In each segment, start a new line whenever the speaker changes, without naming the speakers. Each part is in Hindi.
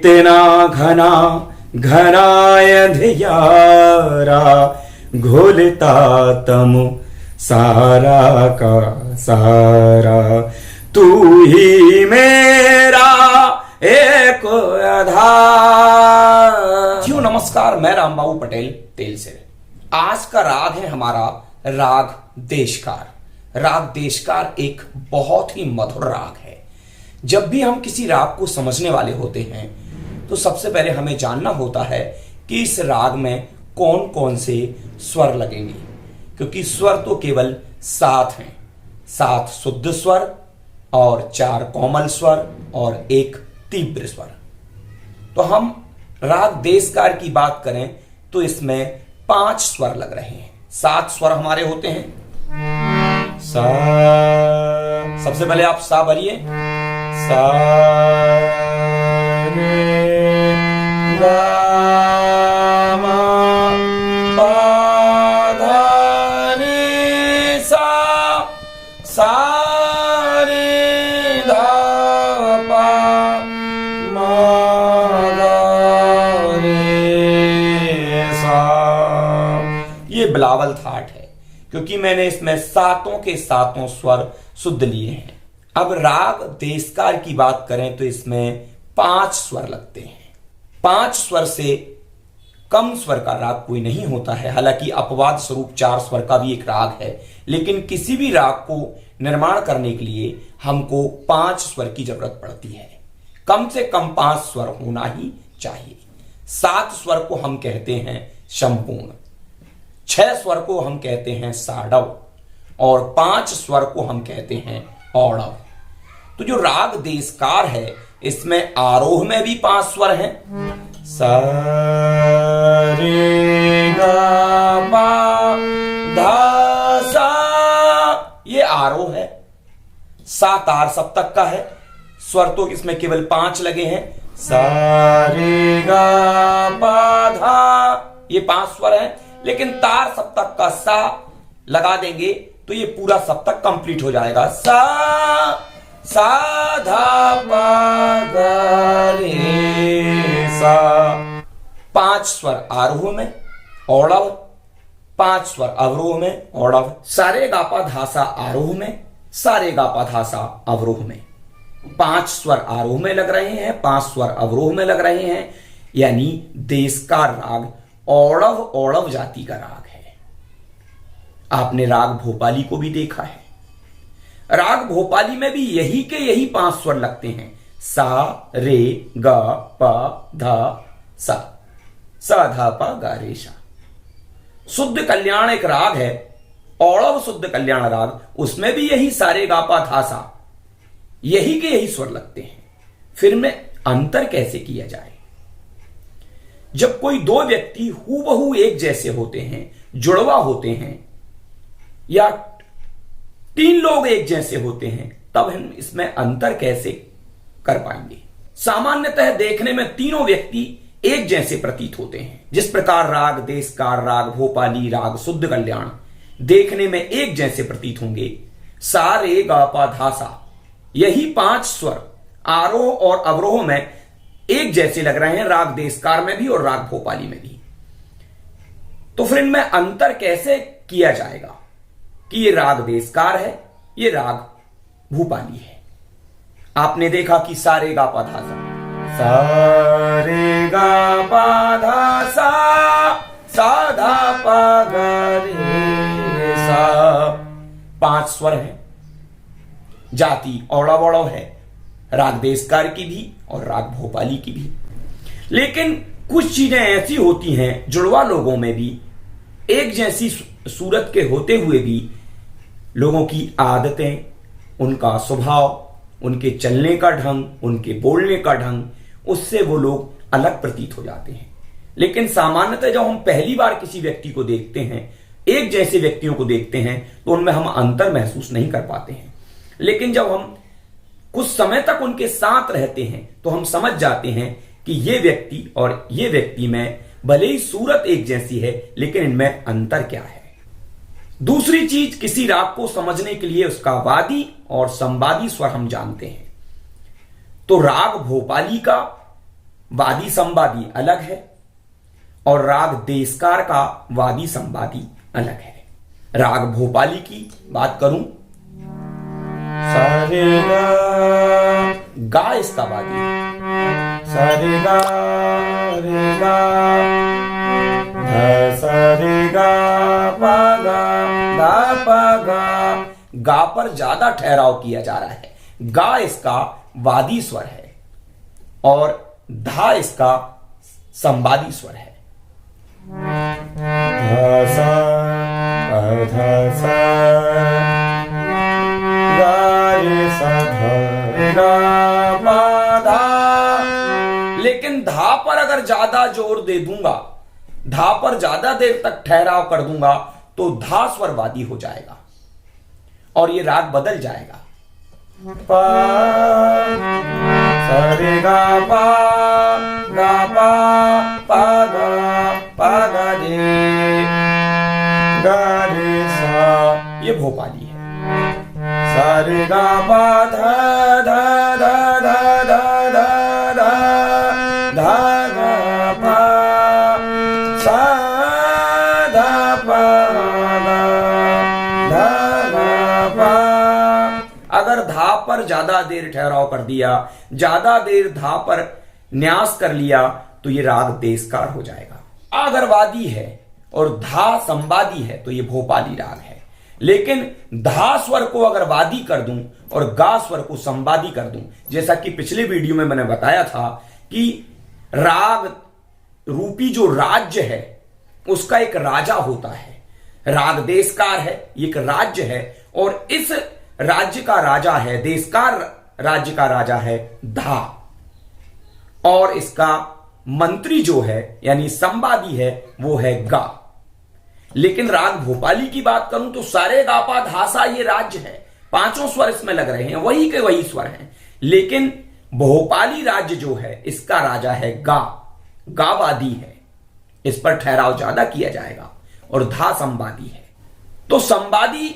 तेना घना घनाय धियारा घोलता तमु सारा का सारा तू ही मेरा एक आधार। जी नमस्कार, मैं रामबाबू पटेल तेल से। आज का राग है हमारा राग देशकार। राग देशकार एक बहुत ही मधुर राग है। जब भी हम किसी राग को समझने वाले होते हैं तो सबसे पहले हमें जानना होता है कि इस राग में कौन कौन से स्वर लगेंगे, क्योंकि स्वर तो केवल 7 हैं। 7 शुद्ध स्वर और 4 कोमल स्वर और 1 तीव्र स्वर। तो हम राग देशकार की बात करें तो इसमें 5 स्वर लग रहे हैं। 7 स्वर हमारे होते हैं। सा, सबसे पहले आप सा भरिए। सा रे गा मा पा धा नी सा, सा रे धा पा मा धा रे सा। ये बिलावल थाट है, क्योंकि मैंने इसमें 7 के 7 स्वर शुद्ध लिए हैं। अब राग देशकार की बात करें तो इसमें 5 स्वर लगते हैं। 5 स्वर से कम स्वर का राग कोई नहीं होता है। हालांकि अपवाद स्वरूप 4 स्वर का भी एक राग है, लेकिन किसी भी राग को निर्माण करने के लिए हमको 5 स्वर की जरूरत पड़ती है। कम से कम 5 स्वर होना ही चाहिए। 7 स्वर को हम कहते हैं संपूर्ण, 6 स्वर को हम कहते हैं साडव और 5 स्वर को हम कहते हैं औड़व। तो जो राग देशकार है इसमें आरोह में भी 5 स्वर हैं। सा रे गा पा धा सा, ये आरोह है। सा तार सप्तक का है। स्वर तो इसमें केवल 5 लगे हैं। सा रे गा पा धा, ये 5 स्वर हैं, लेकिन तार सप्तक का सा लगा देंगे तो ये पूरा सप्तक कंप्लीट हो जाएगा। सा सा धा पा गा रे सा। 5 स्वर आरोह में औड़व, 5 स्वर अवरोह में औड़व। सारे गा पा धा सा आरोह में, सारे गा पा धा सा अवरोह में। 5 स्वर आरोह में लग रहे हैं, 5 स्वर अवरोह में लग रहे हैं, यानी देशकार राग औड़व औड़व जाति का राग है। आपने राग भोपाली को भी देखा है। राग भोपाली में भी यही के यही 5 स्वर लगते हैं। सा रे गा पा धा सा, सा धा पा गा रे सा। शुद्ध कल्याण एक राग है, औड़व शुद्ध कल्याण राग, उसमें भी यही सारे गा पा धा सा, यही के यही स्वर लगते हैं। फिर में अंतर कैसे किया जाए? जब कोई 2 व्यक्ति हूबहू एक जैसे होते हैं, जुड़वा होते हैं, या 3 लोग एक जैसे होते हैं, तब हम इसमें अंतर कैसे कर पाएंगे? सामान्यतः देखने में तीनों व्यक्ति एक जैसे प्रतीत होते हैं। जिस प्रकार राग देशकार, राग भोपाली, राग शुद्ध कल्याण देखने में एक जैसे प्रतीत होंगे, सा रे गा पा धा सा, यही 5 स्वर आरोह और अवरोह में एक जैसे लग रहे हैं, राग देशकार में भी और राग भोपाली में भी। तो फिर इनमें अंतर कैसे किया जाएगा कि ये राग देशकार है, ये राग भूपाली है? आपने देखा कि सारे गा पा धा सा, सारे गा पा धा सा, सा धा पा गा रे सा। 5 स्वर हैं, जाति औड़व औड़व है, राग देशकार की भी और राग भोपाली की भी। लेकिन कुछ चीजें ऐसी होती हैं जुड़वा लोगों में भी, एक जैसी सूरत के होते हुए भी लोगों की आदतें, उनका स्वभाव, उनके चलने का ढंग, उनके बोलने का ढंग, उससे वो लोग अलग प्रतीत हो जाते हैं। लेकिन सामान्यतः जब हम पहली बार किसी व्यक्ति को देखते हैं, एक जैसे व्यक्तियों को देखते हैं, तो उनमें हम अंतर महसूस नहीं कर पाते हैं। लेकिन जब हम कुछ समय तक उनके साथ रहते हैं तो हम समझ जाते हैं कि ये व्यक्ति और ये व्यक्ति में भले ही सूरत एक जैसी है, लेकिन इनमें अंतर क्या है। दूसरी चीज, किसी राग को समझने के लिए उसका वादी और संवादी स्वर हम जानते हैं। तो राग भोपाली का वादी संवादी अलग है और राग देशकार का वादी संवादी अलग है। राग भोपाली की बात करूं, सारे गा इसका वादी, सारे गा रे गा ध सारे गा पा गा धा पा गा पर ज्यादा ठहराव किया जा रहा है। गा इसका वादी स्वर है और धा इसका संवादी स्वर है। धा सा धा सा गा रे सा धा गा पा धा। लेकिन धा पर अगर ज्यादा जोर दे दूंगा, धा पर ज्यादा देर तक ठहराव कर दूंगा तो धा स्वर वादी हो जाएगा और ये राग बदल जाएगा। पा सारे गा पा गा रे सा, ये भोपाली है। सारे गा पा धा धा धा धा धा धा धा धा गा पा सा धा पा धा गा पा। अगर धा पर ज्यादा देर ठहराव कर दिया, ज्यादा देर धा पर न्यास कर लिया तो ये राग देशकार हो जाएगा। अगर वादी है और धा संवादी है तो ये भोपाली राग है। लेकिन धा स्वर को अगर वादी कर दूं और गा स्वर को संवादी कर दूं, जैसा कि पिछले वीडियो में मैंने बताया था कि राग रूपी जो राज्य है उसका एक राजा होता है। राग देशकार है, एक राज्य है और इस राज्य का राजा है, देशकार राज्य का राजा है धा, और इसका मंत्री जो है यानी संवादी है वो है गा। लेकिन राग भोपाली की बात करूं तो सारे गा पा धा सा ये राज्य है, पांचों स्वर इसमें लग रहे हैं, वही के वही स्वर हैं। लेकिन भोपाली राज्य जो है इसका राजा है गा, गावादी है, इस पर ठहराव ज्यादा किया जाएगा और धा संवादी है। तो संवादी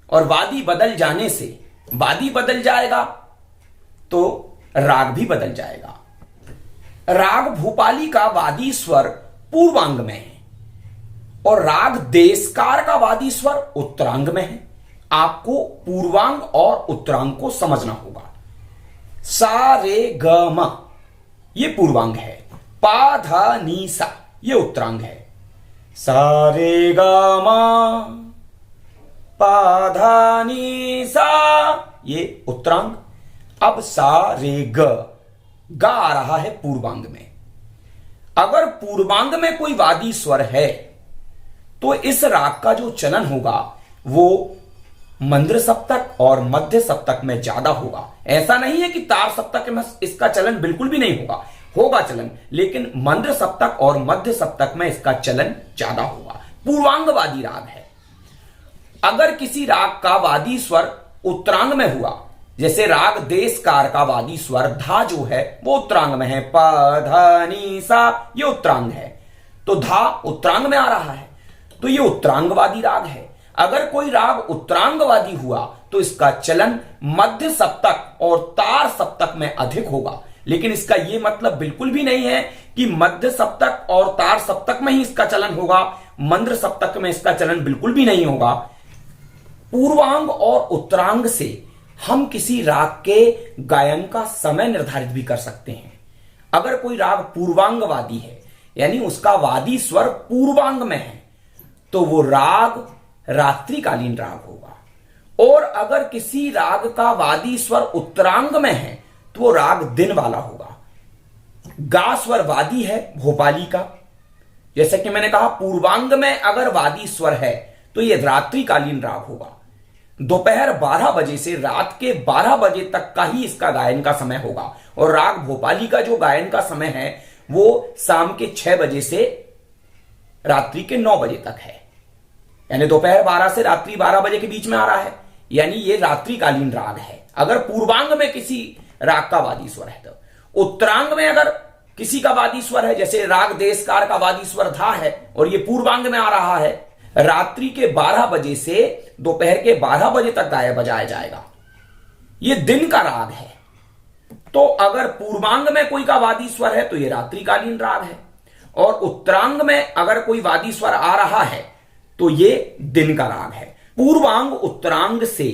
और वादी बदल जाने से वादी बदल जाएगा तो राग भी बदल जाएगा। राग भोपाली का वादी स्वर पूर्वांग में है और राग देशकार का वादी स्वर उत्तरांग में है। आपको पूर्वांग और उत्तरांग को समझना होगा। सा रे ग म ये पूर्वांग है, पा धा नी सा ये उत्तरांग है, सा रे ग म पा धा नी सा ये उत्तरांग। अब सा रे ग गा आ रहा है पूर्वांग में। अगर पूर्वांग में कोई वादी स्वर है तो इस राग का जो चलन होगा वो मंद्र सप्तक और मध्य सप्तक में ज्यादा होगा। ऐसा नहीं है कि तार सप्तक में इसका चलन बिल्कुल भी नहीं होगा, होगा चलन, लेकिन मंद्र सप्तक और मध्य सप्तक में इसका चलन ज्यादा होगा। पूर्वांगवादी राग है। अगर किसी राग का वादी स्वर उत्तरांग में हुआ, जैसे राग देशकार का वादी स्वर धा जो है वो उत्तरांग में है, प ध नी सा ये उत्तरांग है, तो धा उत्तरांग में आ रहा है तो ये उत्तरांगवादी राग है। अगर कोई राग उत्तरांगवादी हुआ तो इसका चलन मध्य सप्तक और तार सप्तक में अधिक होगा। लेकिन इसका यह मतलब बिल्कुल भी नहीं है कि मध्य सप्तक और तार सप्तक में ही इसका चलन होगा, मंद्र सप्तक में इसका चलन बिल्कुल भी नहीं होगा। पूर्वांग और उत्तरांग से हम किसी राग के गायन का समय निर्धारित भी कर सकते हैं। अगर कोई राग पूर्वांगवादी है यानी उसका वादी स्वर पूर्वांग में है तो वो राग रात्रिकालीन राग होगा, और अगर किसी राग का वादी स्वर उत्तरांग में है तो वो राग दिन वाला होगा। गा स्वर वादी है भोपाली का, जैसे कि मैंने कहा पूर्वांग में अगर वादी स्वर है तो ये रात्रिकालीन राग होगा। दोपहर 12 बजे से रात के 12 बजे तक का ही इसका गायन का समय होगा, और राग भोपाली का जो गायन का समय है वो शाम के 6 बजे से रात्रि के 9 बजे तक है, यानी दोपहर 12 से रात्रि 12 बजे के बीच में आ रहा है, यानी ये रात्रिकालीन राग है। अगर पूर्वांग में किसी राग का वादी स्वर है तो उत्तरांग में अगर किसी का वादी स्वर है, जैसे राग देशकार का वादी स्वर धा है और ये पूर्वांग में आ रहा है, रात्रि के 12 बजे से दोपहर के 12 बजे तक गाया बजाया जाएगा। ये दिन का राग है। तो अगर पूर्वांग में कोई का वादी स्वर है तो ये रात्रिकालीन राग है, और उत्तरांग में अगर कोई वादी स्वर आ रहा है तो ये दिन का राग है। पूर्वांग उत्तरांग से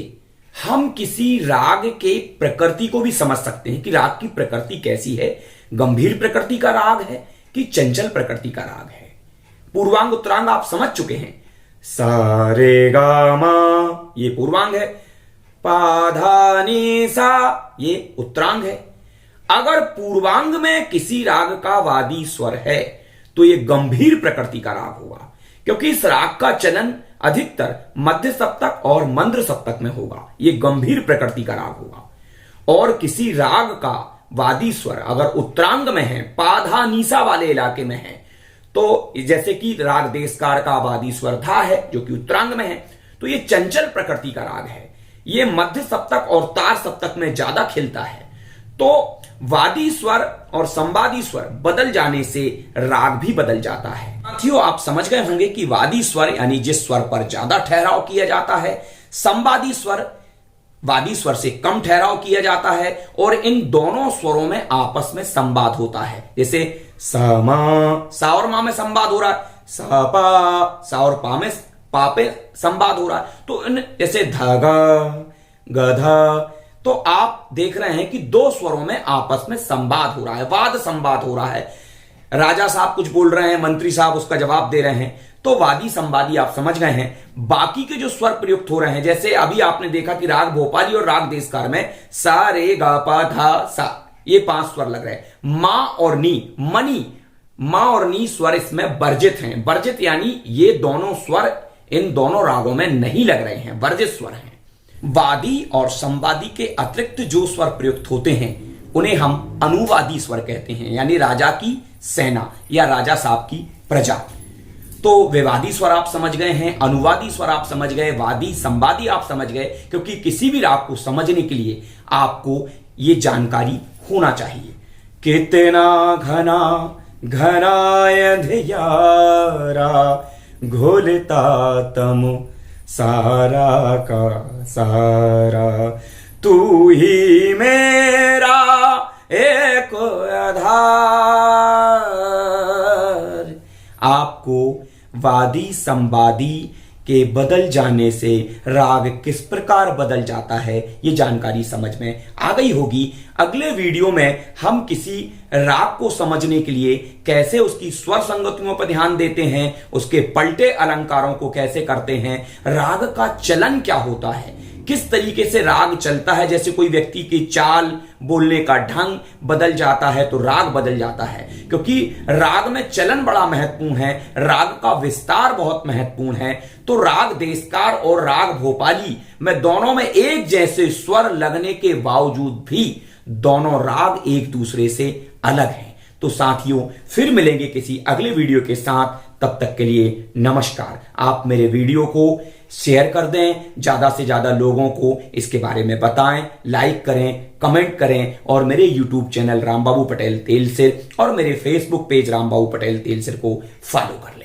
हम किसी राग के प्रकृति को भी समझ सकते हैं कि राग की प्रकृति कैसी है, गंभीर प्रकृति का राग है कि चंचल प्रकृति का राग है। पूर्वांग उत्तरांग आप समझ चुके हैं। सा रे गा मा ये पूर्वांग है, पा धा नी सा ये उत्तरांग है। अगर पूर्वांग में किसी राग का वादी स्वर है तो यह गंभीर प्रकृति का राग होगा, क्योंकि इस राग का चलन अधिकतर मध्य सप्तक और मंद्र सप्तक में होगा। यह गंभीर प्रकृति का राग होगा। और किसी राग का वादी स्वर अगर उत्तरांग में है, पाधा नीसा वाले इलाके में है, तो जैसे कि राग देशकार का वादी स्वर धा है जो कि उत्तरांग में है, तो यह चंचल प्रकृति का राग है। यह मध्य सप्तक और तार सप्तक में ज्यादा खिलता है। तो वादी स्वर और संवादी स्वर बदल जाने से राग भी बदल जाता है। साथियों, आप समझ गए होंगे कि वादी स्वर यानी जिस स्वर पर ज्यादा ठहराव किया जाता है, संवादी स्वर वादी स्वर से कम ठहराव किया जाता है, और इन दोनों स्वरों में आपस में संवाद होता है। जैसे सा मा, सा और मा में संवाद हो रहा है, सा पा, सा और पा में पा पे संवाद हो रहा है। तो इन जैसे धागा गधा, तो आप देख रहे हैं कि दो स्वरों में आपस में संवाद हो रहा है, वाद संवाद हो रहा है। राजा साहब कुछ बोल रहे हैं, मंत्री साहब उसका जवाब दे रहे हैं, तो वादी संवादी आप समझ गए हैं। बाकी के जो स्वर प्रयुक्त हो रहे हैं, जैसे अभी आपने देखा कि राग भोपाली और राग देशकार में सा रे गा पा धा सा ये 5 स्वर लग रहे हैं। मां और नी, मनी, मां और नी स्वर इसमें वर्जित हैं। वर्जित यानी ये दोनों स्वर इन दोनों रागों में नहीं लग रहे हैं, वर्जित स्वर हैं। वादी और संवादी के अतिरिक्त जो स्वर प्रयुक्त होते हैं उन्हें हम अनुवादी स्वर कहते हैं, यानी राजा की सेना या राजा साहब की प्रजा। तो विवादी स्वर आप समझ गए हैं, अनुवादी स्वर आप समझ गए, वादी संवादी आप समझ गए, क्योंकि किसी भी राग को समझने के लिए आपको यह जानकारी होना चाहिए। कितना घना घनाय अंधियारा घोलता तमो सारा का सारा, तू ही मेरा एक आधार। आपको वादी संवादी के बदल जाने से राग किस प्रकार बदल जाता है ये जानकारी समझ में आ गई होगी। अगले वीडियो में हम किसी राग को समझने के लिए कैसे उसकी स्वर संगतियों पर ध्यान देते हैं, उसके पलटे अलंकारों को कैसे करते हैं, राग का चलन क्या होता है, किस तरीके से राग चलता है। जैसे कोई व्यक्ति की चाल, बोलने का ढंग बदल जाता है तो राग बदल जाता है, क्योंकि राग में चलन बड़ा महत्वपूर्ण है, राग का विस्तार बहुत महत्वपूर्ण है। तो राग देशकार और राग भोपाली में दोनों में एक जैसे स्वर लगने के बावजूद भी दोनों राग एक दूसरे से अलग हैं। तो साथियों, फिर मिलेंगे किसी अगले वीडियो के साथ, तब तक के लिए नमस्कार। आप मेरे वीडियो को शेयर कर दें, ज्यादा से ज्यादा लोगों को इसके बारे में बताएं, लाइक करें, कमेंट करें, और मेरे यूट्यूब चैनल रामबाबू पटेल तेलसिर और मेरे फेसबुक पेज रामबाबू पटेल तेलसिर को फॉलो करें।